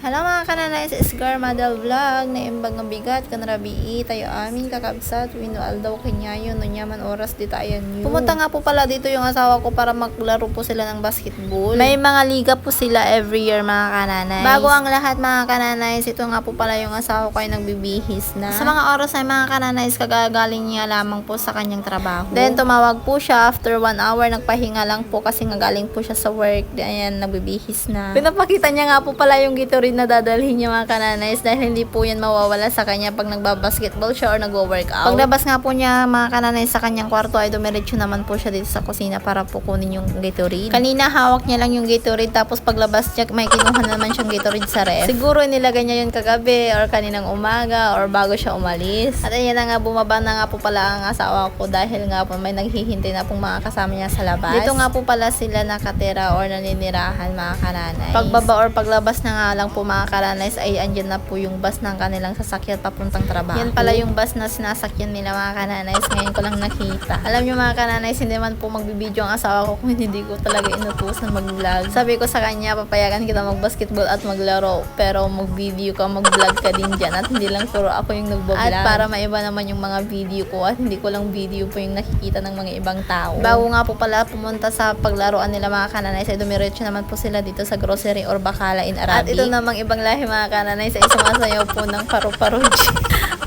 Hello mga kananay, sa Isgar Madal Vlog na imbag ng bigat kanarabii tayo amin kakabsat wino aldaw kinyayo no nyaman oras di tayo new. Pumunta nga po pala dito yung asawa ko para maglaro po sila ng basketball. May mga liga po sila every year mga kananay. Bago ang lahat mga kananay, ito nga po pala yung asawa ko ay nagbibihis na. Sa mga oras ay mga kananay, kagagaling niya lamang po sa kanyang trabaho. Then tumawag po siya after 1 hour, nagpahinga lang po kasi nga galing po siya sa work. Ayan, nagbibihis na. Pinapakita niya nga po pala yung Gatorade na dadalhin niya mga kananays dahil hindi po yan mawawala sa kanya pag nagbabasketball siya or nagwo-workout. Paglabas nga po niya mga kananays sa kanyang kwarto ay dumiretso naman po siya dito sa kusina para po kunin yung Gatorade. Kanina hawak niya lang yung Gatorade tapos paglabas niya may kinuha naman siyang Gatorade sa ref. Siguro nilagay niya yun kagabi or kaninang umaga or bago siya umalis. At ayan na nga, bumaba na nga po pala ang asawa ko dahil nga po may naghihintay na pong mga kasama niya sa labas. Dito nga po pala sila nakatira or naninirahan mga kananays. Pagbaba or paglabas na nga lang po mga kananays ay andyan na po yung bus ng kanilang sasakyan papuntang trabaho. Yan pala yung bus na sinasakyan nila mga kananays. Ngayon ko lang nakita. Alam nyo mga kananays, hindi man po magbibideo ang asawa ko kung hindi ko talaga inutusan mag-vlog. Sabi ko sa kanya, papayagan kita mag-basketball at maglaro. Pero mag-video ka, mag-vlog ka din dyan. At hindi lang puro ako yung nagbo-vlog. At para maiba naman yung mga video ko at hindi ko lang video po yung nakikita ng mga ibang tao. Bago nga po pala pumunta sa paglaruan nila mga kananays, ay dumiretso naman po sila dito sa grocery or bakala in Arabic. At ito namang ibang lahi mga kananays ay sumasayaw po ng paru-paro.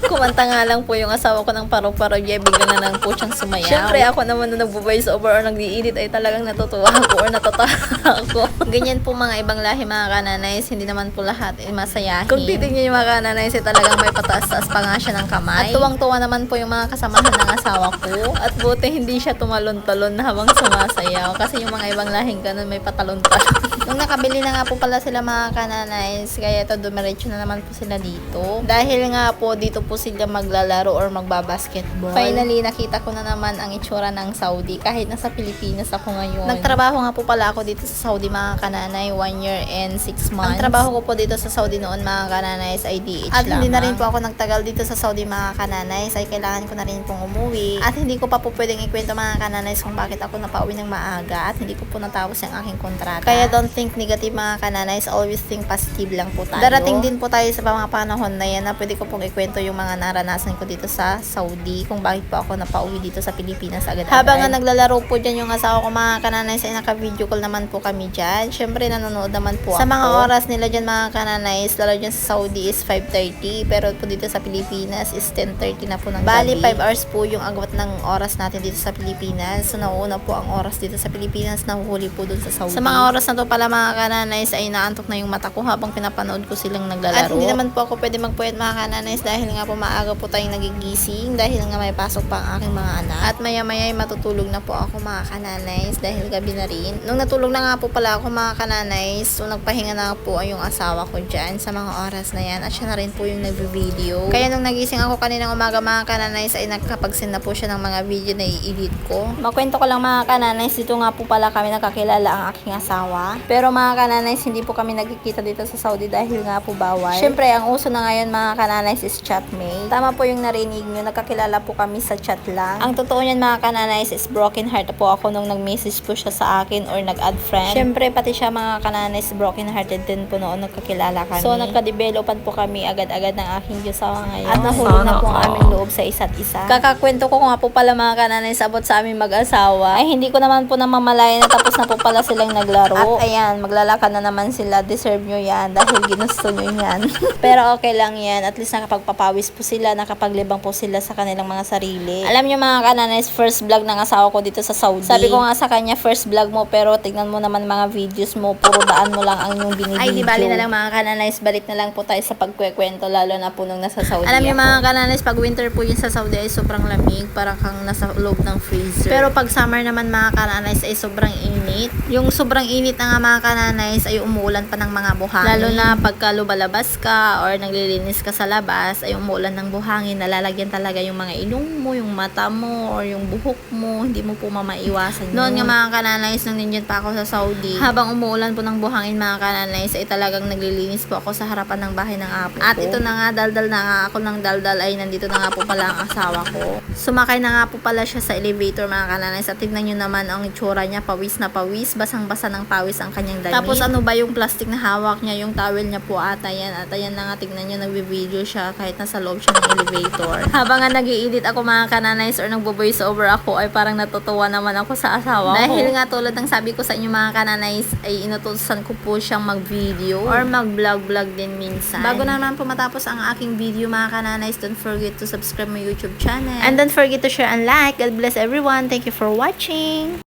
Kumanta nga lang po yung asawa ko ng paru-paro, bigla na lang po siyang sumayaw. Siyempre ako naman na nagvo-voice over or nag-i-edit ay talagang natutuwa ako or natatawa ako. Ganyan po mga ibang lahi mga kananays, hindi naman po lahat ay masayahin. Kung titignan yung mga kananays ay talagang may pataas-taas pa nga siya ng kamay. At tuwang-tuwa naman po yung mga kasamahan ng asawa ko. At buti hindi siya tumalon-talon habang sumasayaw kasi yung mga ibang lahing ganun may patalon-talon. Nung nakabili na nga po pala sila mga kananays, kaya ito dumiretso na naman po sila dito. Dahil nga po dito po sila maglalaro or magbabasketball. Finally, nakita ko na naman ang itsura ng Saudi kahit nasa Pilipinas ako ngayon. Nagtrabaho nga po pala ako dito sa Saudi mga kananay, 1 year and 6 months. Ang trabaho ko po dito sa Saudi noon mga kananay ay DH at hindi na rin po ako nagtagal dito sa Saudi mga kananay, ay kailangan ko na rin pong umuwi. At hindi ko pa po pwedeng ikwento mga kananay kung bakit ako napauwi ng maaga at hindi ko po natapos yung aking kontrata. Kaya don't think negative mga kananay, always think positive lang po tayo. Darating din po tayo sa mga panahon na yan na pwede ko pong ikwento yung mga naranasan ko dito sa Saudi kung bakit po ako napauwi dito sa Pilipinas agad-agad. Habang nga naglalaro po dyan yung asawa ko mga kananay ay naka-video call naman po kami dyan. Syempre nanonood naman po sa mga oras nila dyan mga kananay, lalo dyan sa Saudi is 5:30 pero po dito sa Pilipinas is 10:30 na po ng gabi. Bali 5 hours po yung agwat ng oras natin dito sa Pilipinas. So nauuna po ang oras dito sa Pilipinas, nahuhuli po dun sa Saudi. Sa mga oras na to pala mga kananay ay naantok na yung mata ko habang pinapanood ko silang naglalaro. At hindi naman po ako pwede magpuyat mga kananay dahil nga po maaga po tayong nagigising dahil nga may pasok pa ang aking mga anak. At maya-maya ay matutulog na po ako mga kananays dahil gabi na rin. Nung natulog na nga po pala ako mga kananays, so nagpahinga na po yung asawa ko dyan sa mga oras na yan at siya na rin po yung nagbe-video. Kaya nung nagising ako kaninang umaga mga kananays ay nagkapag-send na po siya ng mga video na i-edit ko. Makwento ko lang mga kananays, dito nga po pala kami nakakilala ang aking asawa. Pero mga kananays, hindi po kami nagkikita dito sa Saudi dahil nga po bawal. Siyempre, ang uso na ngayon mga kananays is chatmate. Tama po yung narinig nyo, nagkakilala po kami sa chat lang. Ang totoo niyan mga kananays is broken heart po ako nung nag-message po siya sa akin or nag-add friend. Siyempre, pati siya mga kananays broken hearted din po noon nagkakilala kami. So, nagka-developan po kami agad-agad ng aking Diyosawa ngayon. At nahulog na po ang aming loob sa isa't isa. Kakakwento ko nga po pala mga kananays abot sa aming mag-asawa. Ay, hindi ko naman po namamalayan na tapos na po pala silang naglaro. At ayan, maglalakad na naman sila. Deserve nyo yan dahil ginusto nyo yan. Pero okay lang yan. At least nakapagpapawis po sila, nakapaglibang po sila sa kanilang mga sarili. Alam nyo mga kananays, first vlog ng asawa ko dito sa Saudi. Sabi ko nga sa kanya, first vlog mo pero tignan mo naman mga videos mo, puro daan mo lang ang yung binibideo. Ay, di bali na lang mga kananays, balik na lang po tayo sa pagkwekwento lalo na po nung nasa Saudi. Alam nyo mga kananays, pag winter po yun sa Saudi ay sobrang lamig, parang kang nasa loob ng freezer. Pero pag summer naman mga kananays ay sobrang init. Yung sobrang init na nga mga kananays ay umuulan pa ng mga buhangin. Lalo na pagka lumalabas ka or naglilinis ka sa labas ay umuulan umuulan ng buhangin, nalalagyan talaga yung mga ilong mo, yung mata mo, or yung buhok mo. Hindi mo po mamaiwasan yun. Noon nga mga kananays, nung ninyan pa ako sa Saudi, habang umuulan po ng buhangin mga kananays, ay talagang naglilinis po ako sa harapan ng bahay ng apo ko. At ito na nga, daldal na nga ako ng daldal, ay nandito na nga po pala ang asawa ko. Sumakay na nga po pala siya sa elevator mga kananays, at tignan nyo naman ang itsura niya, pawis na pawis, basang-basa ng pawis ang kanyang damit. Tapos ano ba yung plastic na hawak niya, yung towel niya po ata yan. At ayan na nga, tignan nyo, nagbe-video siya kahit nasa loob siya ng elevator. Habang nga nag-i-edit ako mga kananays or nagbo-voice over ako, ay parang natutuwa naman ako sa asawa ko. Dahil nga tulad ng sabi ko sa inyo mga kananays, ay inutusan ko po siyang mag-video or mag-vlog din minsan. Bago naman po matapos ang aking video mga kananays, don't forget to subscribe my YouTube channel. And don't forget to share and like. God bless everyone. Thank you for watching.